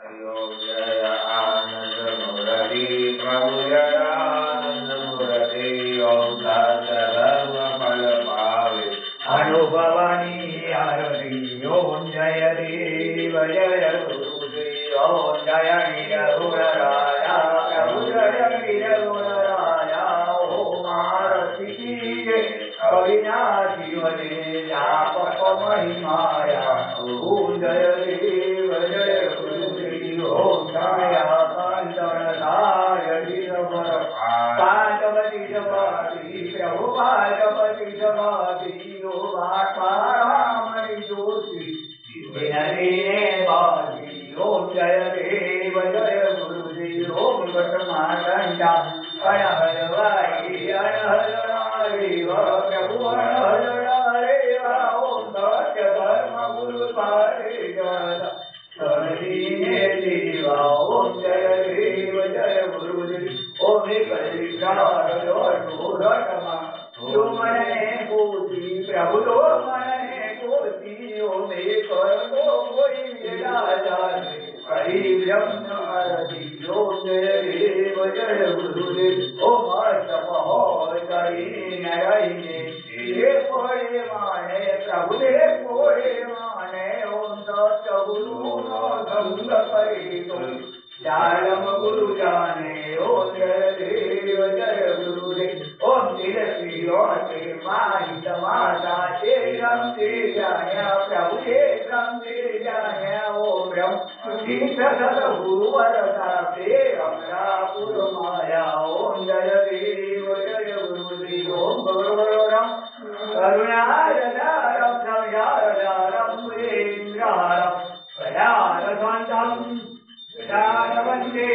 ओम जय आनंद मुरली प्रभु जय आनंद मुरली ओम सर्व फल पावे अनुभवानी आरती ओम जय देव जय गुरुदेव ओम जय निरगुण राजा प्रभु जय निरगुण राजा ओम आरती अविनाशी वरे व्यापक महिमाया ओम जय देव जय गुरुदेव ओम जय कांचनधाय गिरवर कांचपति जपति प्रभु कांचपति जपति ओम आत्मारामणि ज्योति दिने बाजी ओम जय देव जय गुरुदेव ओम घटमांडा अनहरवाई अनहरवाई प्रभु अनहरवाई ओम सत्य धर्म गुरु सारे जगत सदीने देवा ओम जय देव जय गुरुदेव ओम कलिकार लोटमा जो मनने कोटि प्रभु जो मनने कोटि ओम कर दो कोई राजा हरि ब्रह्म हरि ओम जय देव जय गुरुदेव ओम तपो करी नरइने ये कोड़े माने प्रभु दे कोड़े माने ओम सत्य गुरु नो संग करे तो जालम गुरु जाने ओम जय देव जय गुरुदेव ओम तिलसी ओते माहित माता शेरम ते जाया प्रभु शेरम ते जाया ओम ब्रह्म तीर्थ सत गुरुवर तापे अमरापुर माया ओम जय देव जय गुरुदेव ओम गुरुवरम करुणारदारम संयारदारम प्रेन्द्रहारम प्रयारसंतम वंदे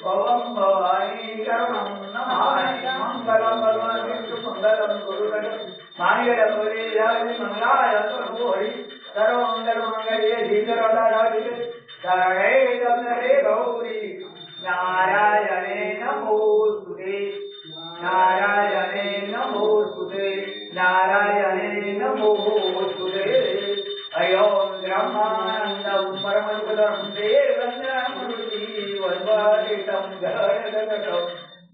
भवं भवानी शरणं नमामि मंगलम भगवान विष्णु मंगलम गुरुदेव मंगलम गुरुदेव मंगलाय तनोहरि सर्वमंगल मंगल्ये धीरवदाधारिते शरणे त्र्यंबके गौरी नारायणे नमोस्तुते नारायणे नमोस्तुते नारायणे नमोस्तुते अयोम ब्रह्मानंदम परमसुखदम देवन्द्रमूर्ति वन्वादितं गणगणकं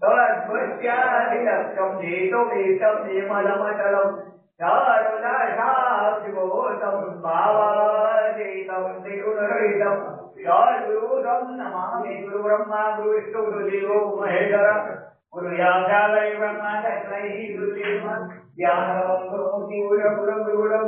तद्भक्त्यादिलक्ष्यं नेतोमेतं निर्मलमचलं चारुदाशाब्दिबोधं भावातीतं त्रिगुणरहितं सद्गुरुं नमामि गुरुब्रह्मा गुरुविष्णु गुरुदेवो महेश्वरः गुरुयाचार्य ब्रह्मा तस्मै गुरुदेव ज्ञानं गुरुमूर्ति गुरुगुरुगुरुगुरुं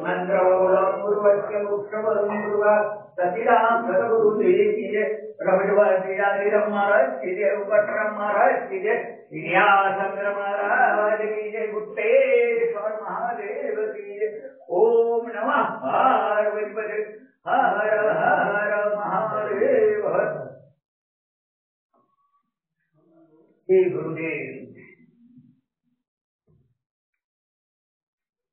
मंत्रवोलं गुरुवस्य मुख्यवलं गुरुवा सतिराम सतगुरुदेव की जय रघुवंशीराम महाराज की जय उपक्रम महाराज की जय विन्यासचंद्र महाराज की जय गुप्तेश्वर महादेव की जय ओम नमः पार्वती हर हर महादेव हे गुरुदेव